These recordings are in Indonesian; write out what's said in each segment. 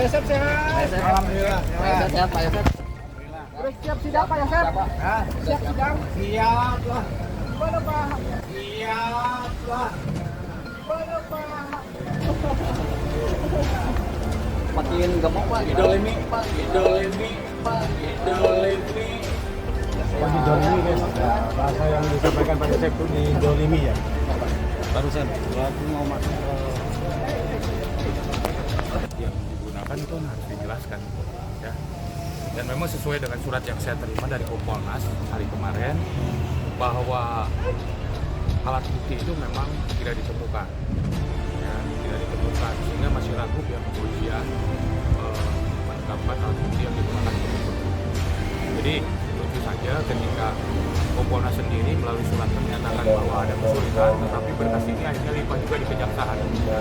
Yosep sehat. Alhamdulillah. Sehat Pak Yosep. Udah siap sidang Pak Yosep? Siap sidang? Siap lah. Gimana Pak? Siap lah. Gimana Pak? Makin gemuk Pak. Idolimi, Pak. Idolimi, Pak. Idolimi. Didolimi guys, bahasa yang disampaikan Pak Yosep itu didolimi ya. Barusan aku mau masuk yang digunakan itu harus dijelaskan ya. Dan memang sesuai dengan surat yang saya terima dari Kompolnas hari kemarin bahwa alat bukti itu memang tidak ditemukan ya, tidak ditemukan sehingga masih ragu pihak kepolisian menetapkan alat bukti yang digunakan. Jadi tentu saja ketika Kompolnas sendiri melalui surat menyatakan bahwa ada kesulitan, tetapi berkas ini akhirnya limpah juga di kejaksaan.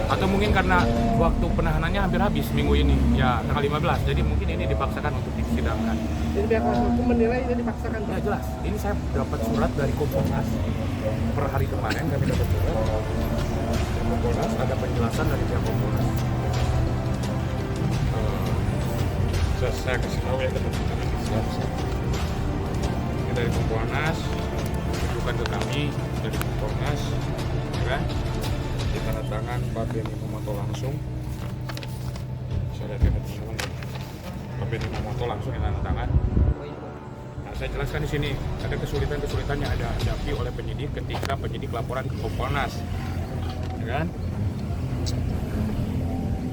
Atau mungkin karena waktu penahanannya hampir habis minggu ini, ya tanggal 15, jadi mungkin ini dipaksakan untuk disidangkan. Jadi pihak kuasa hukum menilai ini dipaksakan. Ya jelas, ini saya dapat surat dari Kompolnas per hari kemarin, kami dapat surat dari Kompolnas, ada penjelasan dari pihak Kompolnas. Saya kasih tahu ya teman-teman. Ini dari Kompolnas, tunjukkan ke kami dari Kompolnas, ya kan? Di tanda tangan Pak Beni Momoto langsung. Saya lihat ya teman-teman, Pak Beni Momoto langsung di tanda tangan. Nah, saya jelaskan di sini ada kesulitan-kesulitan yang ada hadapi oleh penyidik ketika penyidik laporan ke Kompolnas, ya kan?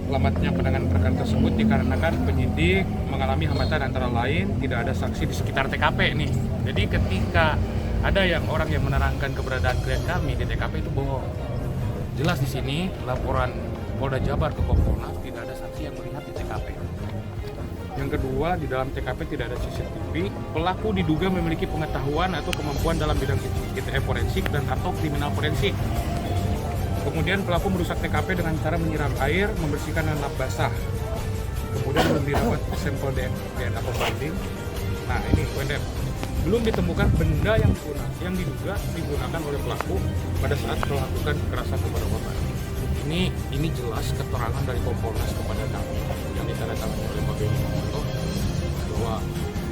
Lambatnya penanganan perkara tersebut dikarenakan penyidik mengalami hambatan antara lain tidak ada saksi di sekitar TKP nih. Jadi ketika ada orang yang menerangkan keberadaan klien kami di TKP itu bohong. Jelas di sini laporan Polda Jabar ke Kompolnas tidak ada saksi yang melihat di TKP. Yang kedua, di dalam TKP tidak ada CCTV. Pelaku diduga memiliki pengetahuan atau kemampuan dalam bidang ITE forensik dan atau kriminal forensik. Kemudian pelaku merusak TKP dengan cara menyiram air, membersihkan dengan lap basah. Kemudian belum didapat sampel DNA pembanding. Nah ini poinnya, belum ditemukan benda yang diduga digunakan oleh pelaku pada saat melakukan kekerasan kepada korban. Ini jelas keterangan dari Kompolnas kepada kami yang ditandatangani oleh Pak Beni Momoto bahwa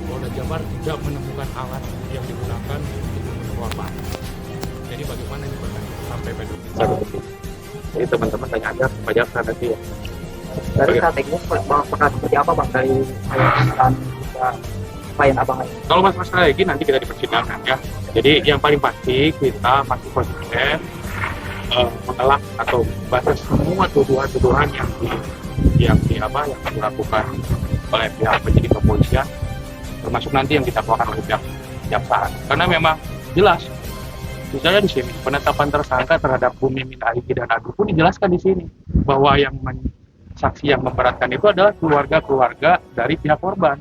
Polda Jabar tidak menemukan alat yang digunakan untuk membunuh korban. Jadi bagaimana ini Pak? Sampai pada jadi teman-teman tanya aja kepada nanti ya. Dari teknis apakah seperti apa Bang dari dan klien abang ini? Kalau masalah lagi nanti kita di persidangan ya. Jadi yang paling pasti kita masih konsisten mengelak atau batas semua tuduhan-tuduhan yang dilakukan oleh pihak penyidik kepolisian, termasuk nanti yang didakwakan oleh pihak kejaksaan. Karena memang jelas misalnya di sini penetapan tersangka terhadap Bu Mimin Ariki dan Adu pun dijelaskan di sini bahwa saksi yang memberatkan itu adalah keluarga-keluarga dari pihak korban.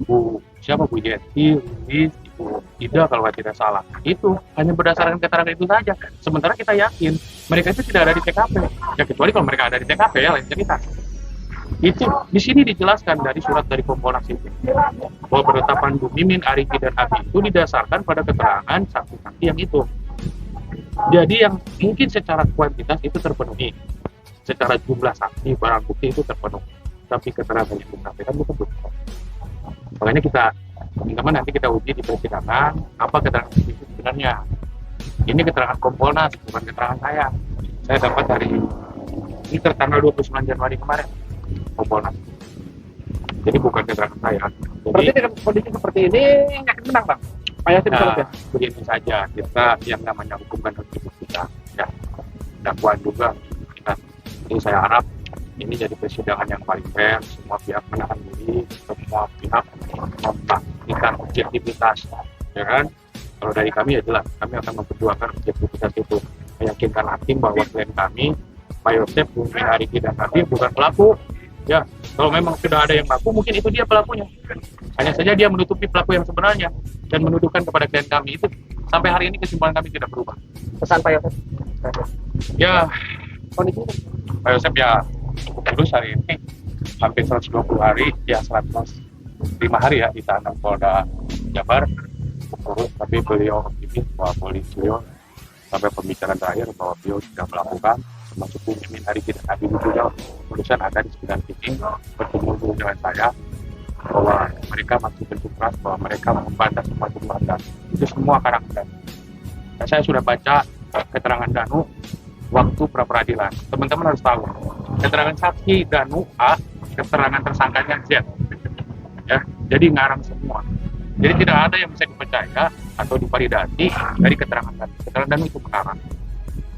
Bu Yeti, Lilis, Ibu Ida kalau tidak salah. Itu hanya berdasarkan keterangan itu saja. Sementara kita yakin mereka itu tidak ada di TKP. Ya kecuali kalau mereka ada di TKP ya lain cerita. Itu di sini dijelaskan dari surat dari Kompolnas itu bahwa penetapan Bu Mimin, Ariki dan Abi itu didasarkan pada keterangan saksi-saksi yang itu. Jadi yang mungkin secara kuantitas itu terpenuhi, secara jumlah saksi barang bukti itu terpenuhi, tapi keterangan yang disampaikan bukan betul. Makanya kita teman-teman nanti kita uji di persidangan apa keterangan itu sebenarnya. Ini keterangan Kompolnas bukan keterangan saya. Saya dapat dari ini tertanggal 29 Januari kemarin. Kompolnas. Jadi bukan keterangan saya. Berarti dengan kondisi seperti ini yakin menang Bang? Pak Yosep Nah, begini saja, kita yang namanya hukum kan harus dibuktikan ya. Dakwaan juga kita. Jadi saya harap ini jadi persidangan yang paling fair, semua pihak menahan diri, semua pihak memastikan objektivitas, ya kan? Kalau dari kami ya jelas, kami akan memperjuangkan objektivitas itu, meyakinkan hakim bahwa klien kami, Pak Yosep, Bu Mimin, Ariki dan Abi bukan pelaku. Ya, kalau memang sudah ada yang pelaku, mungkin itu dia pelakunya. Hanya saja dia menutupi pelaku yang sebenarnya dan menuduhkan kepada klien kami itu. Sampai hari ini kesimpulan kami tidak berubah. Pesan Pak Yosep? Ya, Kondisi Pak Yosep ya cukup lulus hari ini, hampir 120 hari, ya 105 hari ya di tahanan Polda Jabar. Urus, tapi beliau optimis bahwa beliau sampai pembicaraan terakhir bahwa beliau sudah melakukan termasuk Bu Mimin Ariki dan Abi juga barusan ada di 9 titik bertemu dulu dengan saya bahwa mereka masih bentuk keras bahwa mereka membantah semua tuduhan Danu. Itu semua karakter. Dan saya sudah baca keterangan Danu waktu pra peradilan. Teman-teman harus tahu keterangan saksi Danu A, keterangan tersangkanya Z. Ya, jadi ngarang semua. Jadi tidak ada yang bisa dipercaya atau divalidasi dari keterangan Danu. Keterangan Danu itu mengarang.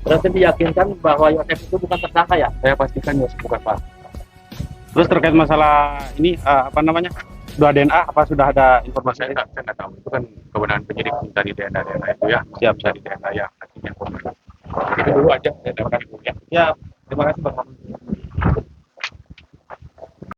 Berarti diyakinkan bahwa Yosef itu bukan tersangka ya? Saya pastikan Yosef bukan Pak. Terus terkait masalah ini apa namanya? Sudah DNA apa sudah ada informasi? Saya nggak tahu. Itu kan kewenangan penyidik minta di DNA itu ya. Siap, bisa di DNA ya. Nantinya. Itu dulu aja. Saya terima kasih. Ya, terima kasih Bang.